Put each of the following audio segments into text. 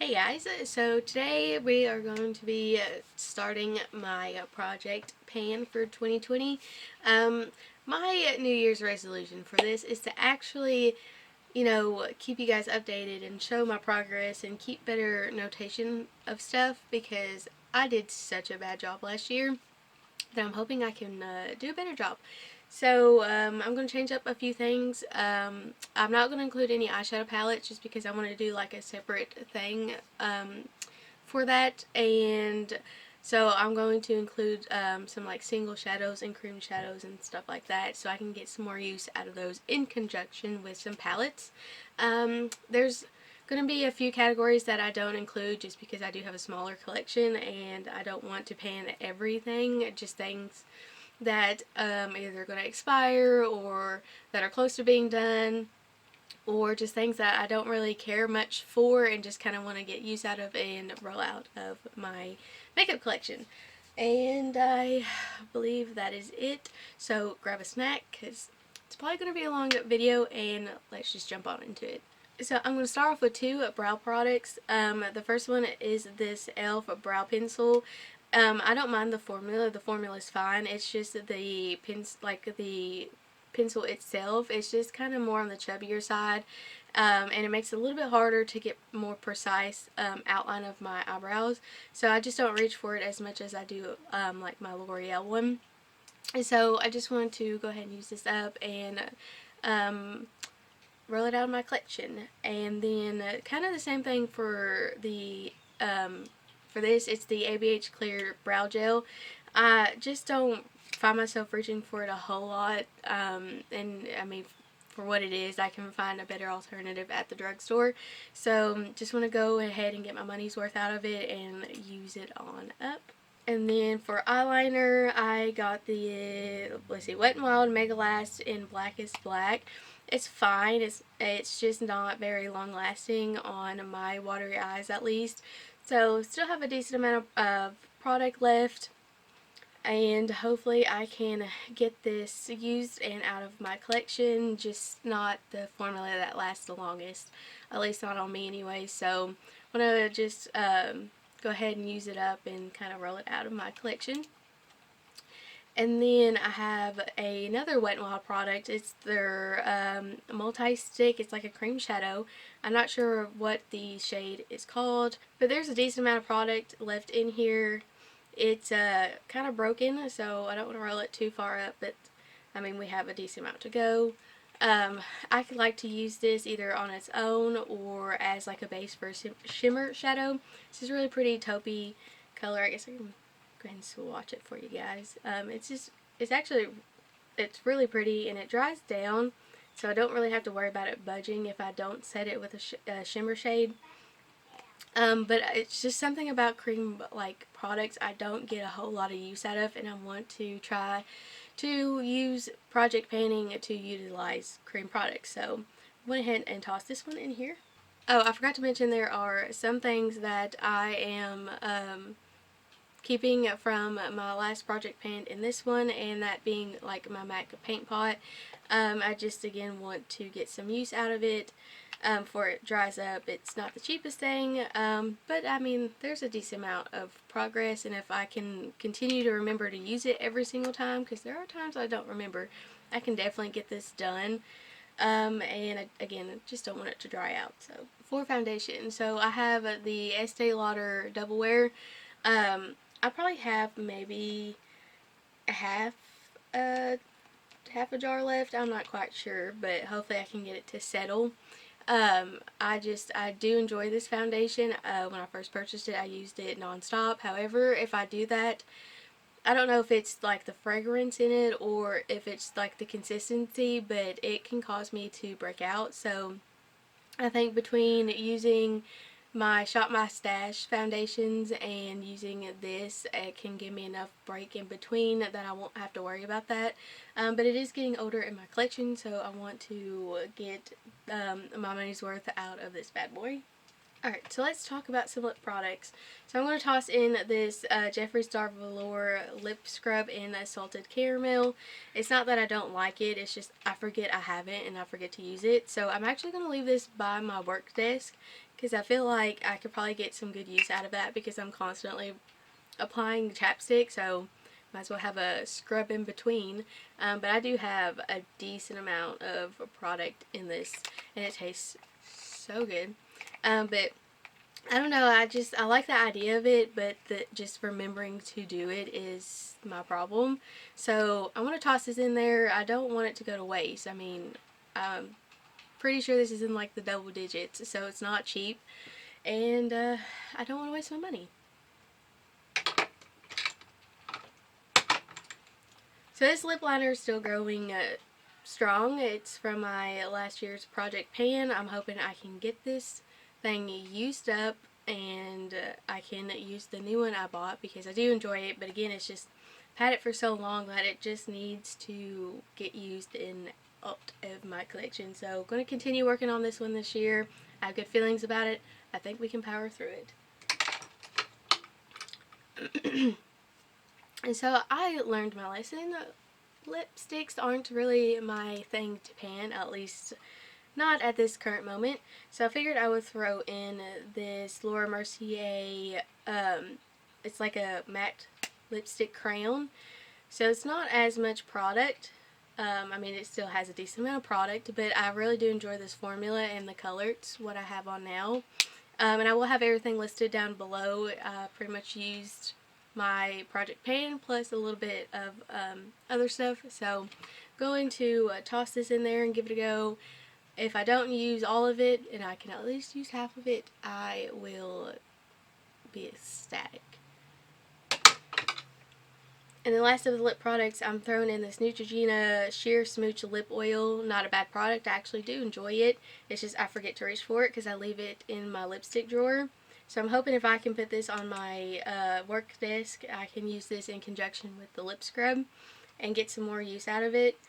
Hey guys, so today we are going to be starting my project pan for 2020. Um, my New Year's resolution for this is to actually, keep you guys updated and show my progress and keep better notation of stuff because I did such a bad job last year that I'm hoping I can do a better job. So I'm going to change up a few things. I'm not going to include any eyeshadow palettes just because I want to do like a separate thing for that. And so I'm going to include some like single shadows and cream shadows and stuff like that so I can get some more use out of those in conjunction with some palettes. There's going to be a few categories that I don't include just because I do have a smaller collection and I don't want to pan everything, just things that either are going to expire or that are close to being done, or just things that I don't really care much for and just kind of want to get use out of and roll out of my makeup collection. And I believe that is it. So grab a snack because it's probably going to be a long video and let's just jump on into it. So I'm going to start off with two brow products. The first one is this e.l.f. brow pencil. I don't mind the formula. The formula is fine. It's just the pencil itself. It's just kind of more on the chubbier side. And it makes it a little bit harder to get more precise outline of my eyebrows. So I just don't reach for it as much as I do like my L'Oreal one. And so I just wanted to go ahead and use this up and roll it out of my collection. And then kind of the same thing for the for this. It's the ABH Clear Brow Gel. I just don't find myself reaching for it a whole lot, and I mean, for what it is, I can find a better alternative at the drugstore. So just want to go ahead and get my money's worth out of it and use it on up. And then for eyeliner, I got the, let's see, Wet n Wild Megalast in Blackest Black. It's fine. It's just not very long lasting on my watery eyes at least. So still have a decent amount of product left. And hopefully I can get this used and out of my collection, just not the formula that lasts the longest, at least not on me anyway. So I'm going to just go ahead and use it up and kind of roll it out of my collection. And then I have another Wet n Wild product. It's their MultiStick. It's like a cream shadow. I'm not sure what the shade is called, but there's a decent amount of product left in here. It's kind of broken, so I don't want to roll it too far up, but I mean, we have a decent amount to go. I could like to use this either on its own or as like a base for a shimmer shadow. This is a really pretty taupey color. I guess I can go ahead and swatch it for you guys. It's really pretty and it dries down, so I don't really have to worry about it budging if I don't set it with a shimmer shade. But it's just something about cream like products I don't get a whole lot of use out of, and I want to try to use project panning to utilize cream products. So I went ahead and tossed this one in here. Oh, I forgot to mention there are some things that I am keeping from my last project pan in this one, and that being like my MAC paint pot. I just again want to get some use out of it before it dries up. It's not the cheapest thing, but I mean, there's a decent amount of progress, and if I can continue to remember to use it every single time, because there are times I don't remember, I can definitely get this done. And again, I just don't want it to dry out. So for foundation, so I have the Estee Lauder Double Wear. I probably have maybe half a jar left. I'm not quite sure, but hopefully I can get it to settle. I do enjoy this foundation. When I first purchased it, I used it non-stop. However, if I do that, I don't know if it's like the fragrance in it or if it's like the consistency, but it can cause me to break out. So I think between using my Shop My Stash foundations and using this, it can give me enough break in between that I won't have to worry about that. But it is getting older in my collection, so I want to get my money's worth out of this bad boy. Alright, so let's talk about some lip products. So I'm going to toss in this Jeffree Star Velour lip scrub in a salted caramel. It's not that I don't like it, it's just I forget I have it and I forget to use it. So I'm actually going to leave this by my work desk because I feel like I could probably get some good use out of that because I'm constantly applying chapstick, so might as well have a scrub in between. But I do have a decent amount of product in this, and it tastes so good. But I don't know, I like the idea of it, but just remembering to do it is my problem. So I want to toss this in there. I don't want it to go to waste. I mean, I'm pretty sure this is in like the double digits, so it's not cheap, and I don't want to waste my money. So this lip liner is still growing strong. It's from my last year's project pan. I'm hoping I can get this thing used up and I can use the new one I bought because I do enjoy it, but again, it's just I've had it for so long that it just needs to get used in out of my collection. So I'm going to continue working on this one this year. I have good feelings about it. I think we can power through it. And so I learned my lesson. Lipsticks aren't really my thing to pan, at least not at this current moment. So I figured I would throw in this Laura Mercier, it's like a matte lipstick crayon. So it's not as much product. I mean, it still has a decent amount of product, but I really do enjoy this formula and the color. It's what I have on now. And I will have everything listed down below. I pretty much used my project pan plus a little bit of other stuff. So I'm going to toss this in there and give it a go. If I don't use all of it, and I can at least use half of it, I will be ecstatic. And the last of the lip products, I'm throwing in this Neutrogena Sheer Smooch Lip Oil. Not a bad product. I actually do enjoy it. It's just I forget to reach for it because I leave it in my lipstick drawer. So I'm hoping if I can put this on my work desk, I can use this in conjunction with the lip scrub and get some more use out of it.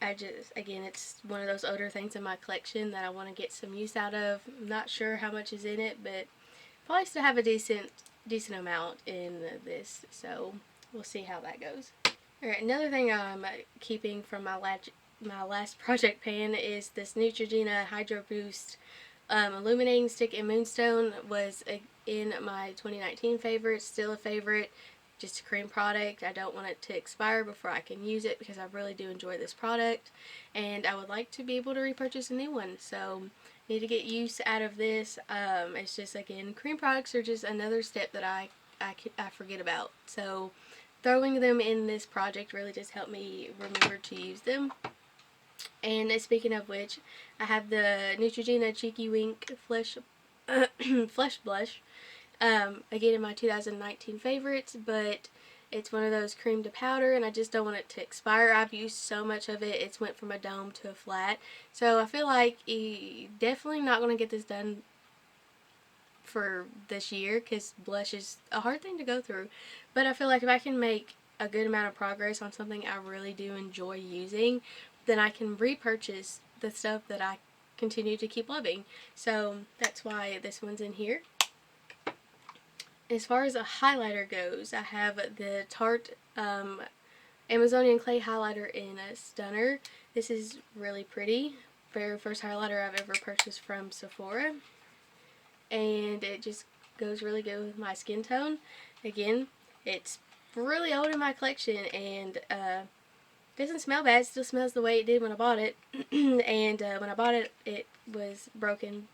Again, it's one of those older things in my collection that I want to get some use out of. I'm not sure how much is in it, but probably still have a decent amount in this, so we'll see how that goes. Alright, another thing I'm keeping from my last project pan is this Neutrogena Hydro Boost Illuminating Stick in Moonstone. Was in my 2019 favorite, still a favorite. Just a cream product. I don't want it to expire before I can use it because I really do enjoy this product and I would like to be able to repurchase a new one, so need to get use out of this. It's just, again, cream products are just another step that I forget about, so throwing them in this project really just helped me remember to use them. And speaking of which, I have the Neutrogena Cheeky Wink Flesh Blush. Again, in my 2019 favorites, but it's one of those cream to powder and I just don't want it to expire. I've used so much of it. It's went from a dome to a flat. So I feel like definitely not going to get this done for this year because blush is a hard thing to go through. But I feel like if I can make a good amount of progress on something I really do enjoy using, then I can repurchase the stuff that I continue to keep loving. So that's why this one's in here. As far as a highlighter goes, I have the Tarte Amazonian Clay Highlighter in a Stunner. This is really pretty. Very first highlighter I've ever purchased from Sephora. And it just goes really good with my skin tone. Again, it's really old in my collection and doesn't smell bad. It still smells the way it did when I bought it. And when I bought it, it was broken.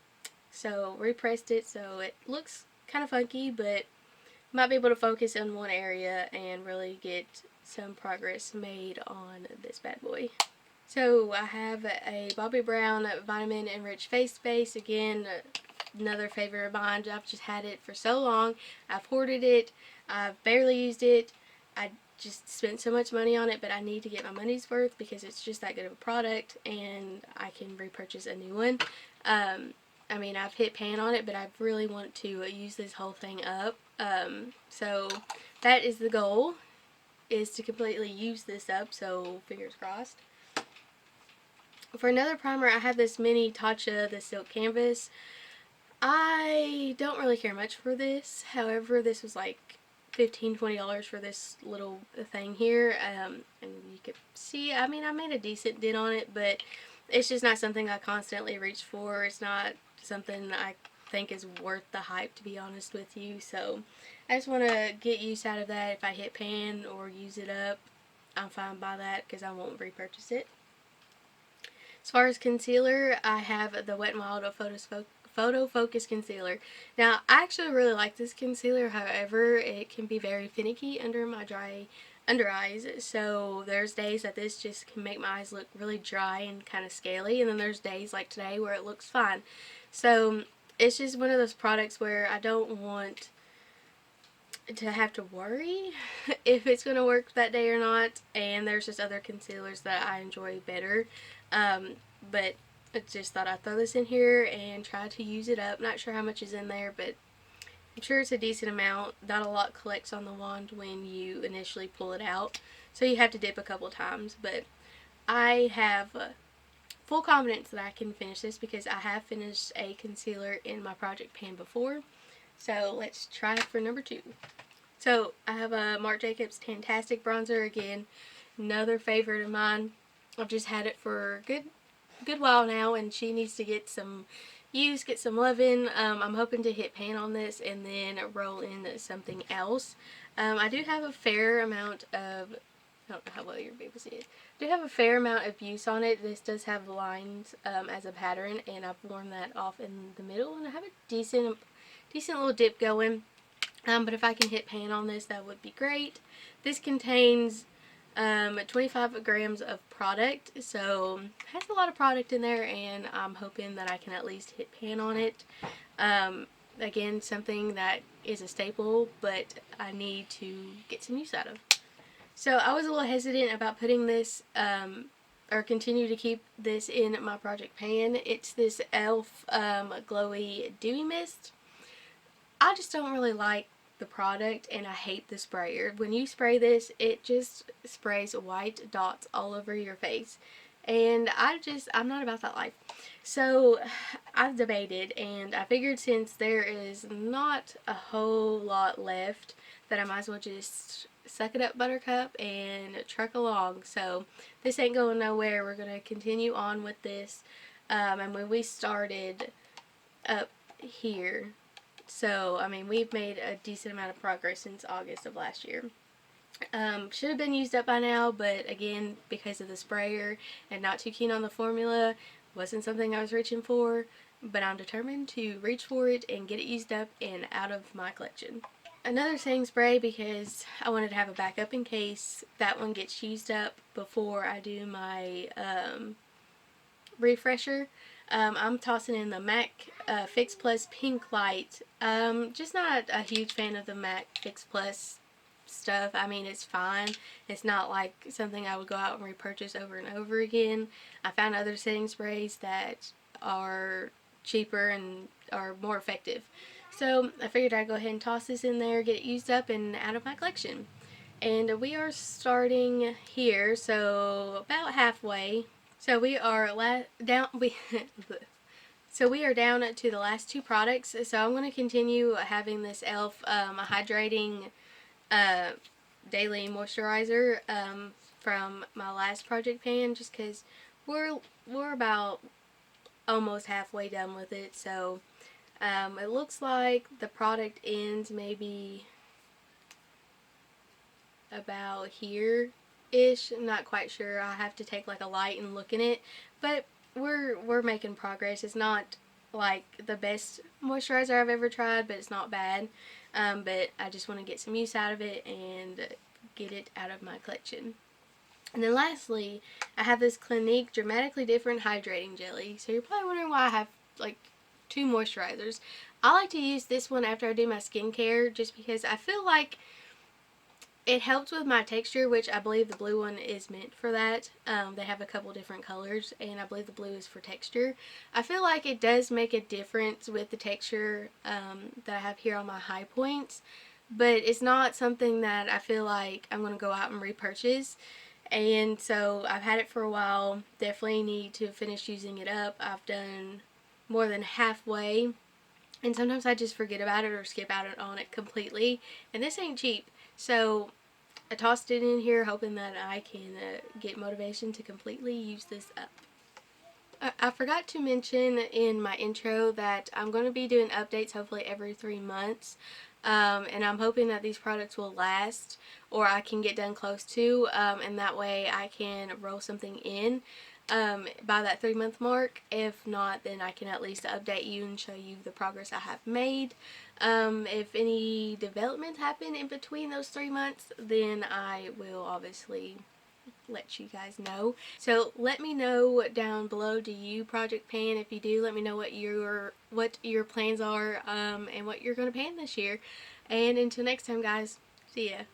So repressed it so it looks kind of funky, but might be able to focus in one area and really get some progress made on this bad boy. So I have a Bobbi Brown Vitamin Enriched Face Base. Again, another favorite of mine. I've just had it for so long. I've hoarded it. I've barely used it. I just spent so much money on it, but I need to get my money's worth because it's just that good of a product and I can repurchase a new one. I mean, I've hit pan on it, but I really want to use this whole thing up. So that is the goal, is to completely use this up, so fingers crossed. For another primer, I have this mini Tatcha, the Silk Canvas. I don't really care much for this. However, this was like $15-20 for this little thing here. And you can see, I mean, I made a decent dent on it, but it's just not something I constantly reach for. It's not something I think is worth the hype, to be honest with you. So I just want to get use out of that. If I hit pan or use it up, I'm fine by that because I won't repurchase it. As far as concealer, I have the Wet n Wild Photofocus concealer. Now, I actually really like this concealer. However, it can be very finicky under my dry under eyes. So there's days that this just can make my eyes look really dry and kind of scaly, and then there's days like today where it looks fine. So it's just one of those products where I don't want to have to worry if it's going to work that day or not. And there's just other concealers that I enjoy better. But I just thought I'd throw this in here and try to use it up. Not sure how much is in there, but I'm sure it's a decent amount. Not a lot collects on the wand when you initially pull it out, so you have to dip a couple times. But I have full confidence that I can finish this because I have finished a concealer in my project pan before. So let's try it for number 2. So I have a Marc Jacobs Tan-Tastic bronzer. Again, another favorite of mine. I've just had it for a good while now, and she needs to get some use, get some loving. I'm hoping to hit pan on this and then roll in something else. I do have a fair amount of, I don't know how well you'll be able to see it. I do have a fair amount of use on it. This does have lines as a pattern, and I've worn that off in the middle, and I have a decent little dip going. But if I can hit pan on this, that would be great. This contains 25 grams of product, so it has a lot of product in there, and I'm hoping that I can at least hit pan on it. Again, something that is a staple, but I need to get some use out of. So I was a little hesitant about putting this, or continue to keep this in my project pan. It's this e.l.f. Glowy Dewy Mist. I just don't really like the product, and I hate the sprayer. When you spray this, it just sprays white dots all over your face, and I'm not about that life. So I've debated, and I figured since there is not a whole lot left, that I might as well just suck it up, buttercup, and truck along. So this ain't going nowhere. We're going to continue on with this. And when we started up here, so, I mean, we've made a decent amount of progress since August of last year. Should have been used up by now, but again, because of the sprayer and not too keen on the formula, wasn't something I was reaching for, but I'm determined to reach for it and get it used up and out of my collection. Another setting spray because I wanted to have a backup in case that one gets used up before I do my refresher. I'm tossing in the MAC Fix Plus Pink Light. Just not a huge fan of the MAC Fix Plus stuff. I mean, it's fine. It's not like something I would go out and repurchase over and over again. I found other setting sprays that are cheaper and are more effective. So I figured I'd go ahead and toss this in there, get it used up and out of my collection. And we are starting here, so about halfway. So we are down to the last 2 products. So I'm going to continue having this e.l.f. Hydrating Daily Moisturizer from my last project pan, just because we're about almost halfway done with it. So it looks like the product ends maybe about here ish. I'm not quite sure. I have to take like a light and look in it, but we're making progress. It's not like the best moisturizer I've ever tried, but it's not bad. But I just want to get some use out of it and get it out of my collection. And then lastly, I have this Clinique Dramatically Different Hydrating Jelly. So you're probably wondering why I have like 2 moisturizers. I like to use this one after I do my skincare just because I feel like it helps with my texture, which I believe the blue one is meant for that. They have a couple different colors, and I believe the blue is for texture. I feel like it does make a difference with the texture that I have here on my high points, but it's not something that I feel like I'm going to go out and repurchase. And so I've had it for a while. Definitely need to finish using it up. I've done more than halfway, and sometimes I just forget about it or skip out on it completely, and this ain't cheap. So I tossed it in here hoping that I can get motivation to completely use this up. I forgot to mention in my intro that I'm going to be doing updates hopefully every 3 months. And I'm hoping that these products will last, or I can get done close to, and that way I can roll something in by that 3-month mark. If not, then I can at least update you and show you the progress I have made. If any developments happen in between those 3 months, then I will obviously let you guys know. So let me know down below, do you project pan? If you do, let me know what your plans are, and what you're going to pan this year. And until next time, guys, see ya.